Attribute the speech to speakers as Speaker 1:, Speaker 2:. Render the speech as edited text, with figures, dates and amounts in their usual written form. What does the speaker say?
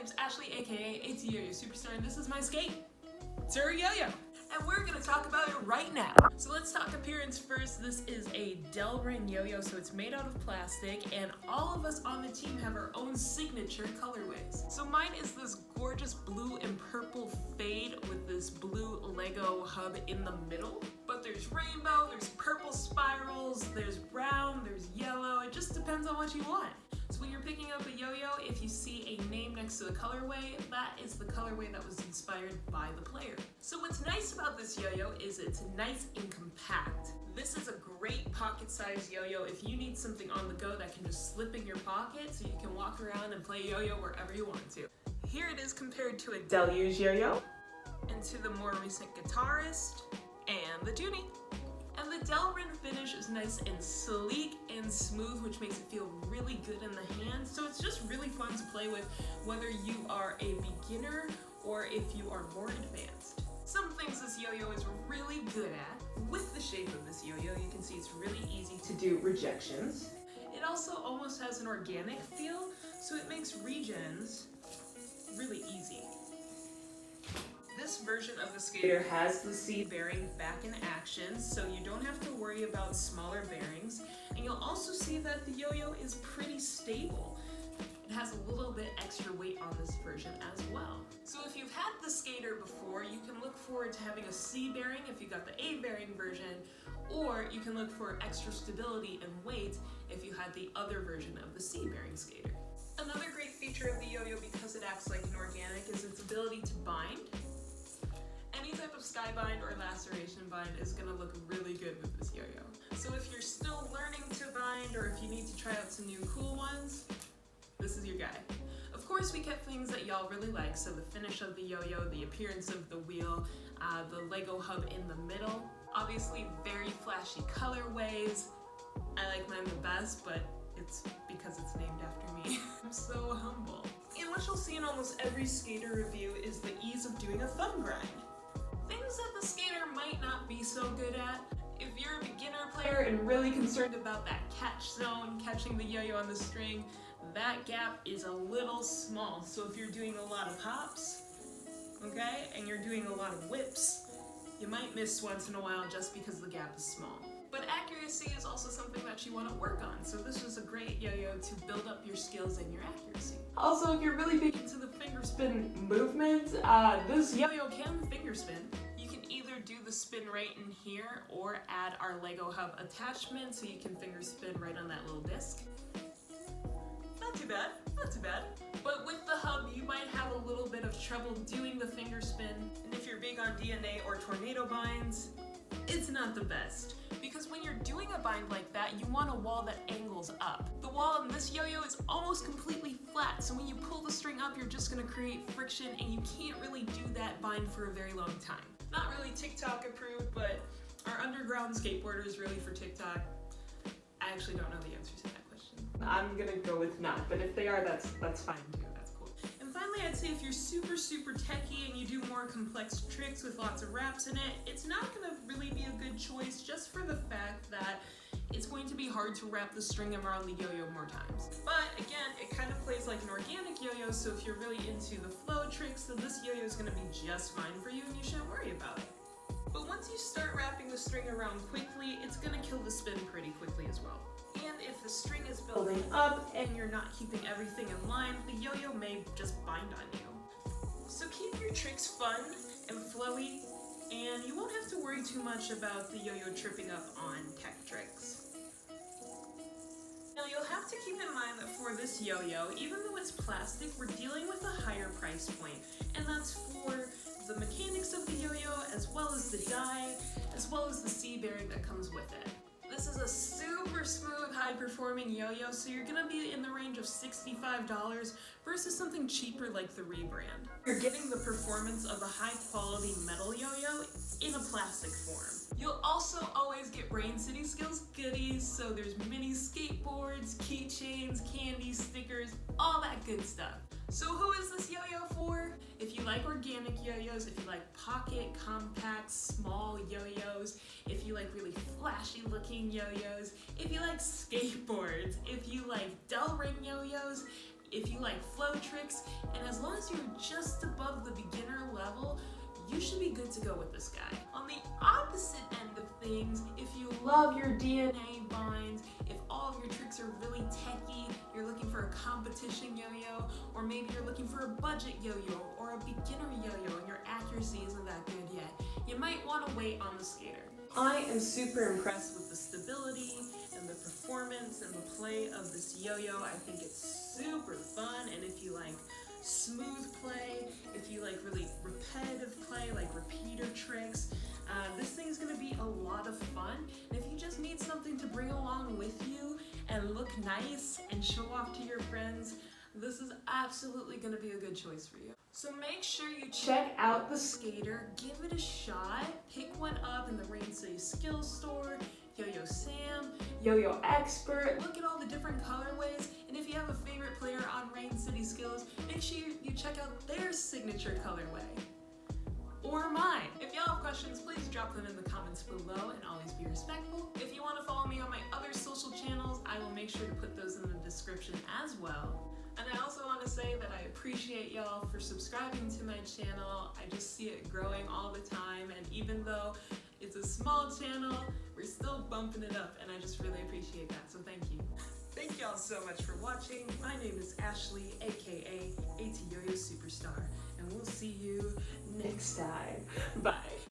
Speaker 1: name's Ashley, aka it's Yoyo Superstar, and this is my Sk8r Yo-Yo. And we're gonna talk about it right now. So let's talk appearance first. This is a Delrin yo-yo, so it's made out of plastic, and all of us on the team have our own signature colorways. So mine is this gorgeous blue and purple fade with this blue Lego hub in the middle. But there's rainbow, there's purple spirals, there's brown, there's yellow. It just depends on what you want. So when you're picking up a yo-yo, if you see a name next to the colorway, that is the colorway that was inspired by the player. So what's nice about this yo-yo is it's nice and compact. This is a great pocket-sized yo-yo if you need something on the go that can just slip in your pocket so you can walk around and play yo-yo wherever you want to. Here it is compared to a Deluge yo-yo, and to the more recent Guitarist, and the Toonie. And the Delrin finish is nice and sleek and smooth, which makes it feel really good in the hand. So it's just really fun to play with, whether you are a beginner or if you are more advanced. Some things this yo-yo is really good at. With the shape of this yo-yo, you can see it's really easy to do rejections. It also almost has an organic feel, so it makes regens really easy. This version of the Sk8r has the C bearing back in action, so you don't have to worry about smaller bearings. And you'll also see that the yo-yo is pretty stable. It has a little bit extra weight on this version as well. So if you've had the Sk8r before, you can look forward to having a C bearing if you got the A bearing version, or you can look for extra stability and weight if you had the other version of the C bearing Sk8r. Another great feature of the yo-yo, because it acts like an organic, is its ability to bind. Any type of sky bind or laceration bind is going to look really good with this yo-yo. So if you're still learning to bind, or if you need to try out some new cool ones, this is your guy. Of course, we kept things that y'all really like, so the finish of the yo-yo, the appearance of the wheel, the Lego hub in the middle. Obviously, very flashy colorways. I like mine the best, but it's because it's named after me. I'm so humble. And what you'll see in almost every Sk8r review is the ease of doing a thumb grind. Things that the Sk8r might not be so good at. If you're a beginner player and really concerned about that catch zone, catching the yo-yo on the string, that gap is a little small. So if you're doing a lot of hops, okay, and you're doing a lot of whips, you might miss once in a while just because the gap is small. But accuracy is also something that you want to work on, so this is a great yo-yo to build up your skills and your accuracy. Also, if you're really big into the finger spin movement, this yo-yo can finger spin. You can either do the spin right in here or add our Lego hub attachment so you can finger spin right on that little disc. Not too bad, not too bad. But with the hub, you might have a little bit of trouble doing the finger spin, and if you're big on DNA or tornado binds, it's not the best. Because when you're doing a bind like that, you want a wall that angles up. The wall in this yo-yo is almost completely flat, so when you pull the string up, you're just gonna create friction, and you can't really do that bind for a very long time. Not really TikTok approved, but are underground skateboarders really for TikTok? I actually don't know the answer to that question. I'm gonna go with not, but if they are, that's fine too. That's cool. And finally, I'd say if you're super techie and you do more complex tricks with lots of wraps in it, it's not gonna really be a good choice just for the fact that it's going to be hard to wrap the string around the yo-yo more times. But again, it kind of plays like an organic yo-yo, so if you're really into the flow tricks, then this yo-yo is gonna be just fine for you and you shouldn't worry about it. But once you start wrapping the string around quickly, it's gonna kill the spin pretty quickly as well. And if the string is building up and you're not keeping everything in line, the yo-yo may just bind on you. So keep your tricks fun and flowy, and you won't have to worry too much about the yo-yo tripping up on tech tricks. Now you'll have to keep in mind that for this yo-yo, even though it's plastic, we're dealing with a higher price point, and that's for the mechanics of the yo-yo, as well as the die, as well as the C bearing that comes with it. This is a super smooth, high-performing yo-yo, so you're gonna be in the range of $65 versus something cheaper like the rebrand. You're getting the performance of a high-quality metal yo-yo in a plastic form. You'll also always get Brain City Skills goodies, so there's mini skateboards, keychains, candy, stickers, all that good stuff. So who is this yo-yo for? If you like organic yo-yos, if you like pocket, compact, small yo-yos, if you like really flashy looking yo-yos, if you like skateboards, if you like Delrin yo-yos, if you like flow tricks, and as long as you're just above the beginner level, you should be good to go with this guy. On the opposite end of things, if you love your DNA binds, if all of your tricks are really techy, you're looking for a competition yo-yo, or maybe you're looking for a budget yo-yo or a beginner yo-yo and your accuracy isn't that good yet, you might want to wait on the Sk8r. I am super impressed with the stability and the performance and the play of this yo-yo. I think it's super fun, and if you like smooth play, if you like really repetitive play, like repeater tricks, this thing is going to be a lot of fun. And if you just need something to bring along with you and look nice and show off to your friends, this is absolutely going to be a good choice for you. So make sure you check out the Sk8r, give it a shot, pick one up in the Rain City Skills Store, Yoyo Sam, Yoyo Expert. Look at all the different colorways, and if you have a favorite player on Rain City Skills, make sure you check out their signature colorway. Or mine. If y'all have questions, please drop them in the comments below, and always be respectful. If you want to follow me on my other social channels, I will make sure to put those in the description as well. And I also want to say that I appreciate y'all for subscribing to my channel. I just see it growing all the time, and even though it's a small channel, we're still bumping it up, and I just really appreciate that, so thank you. Thank y'all so much for watching. My name is Ashley, aka Yoyo Superstar, and we'll see you next time. Bye.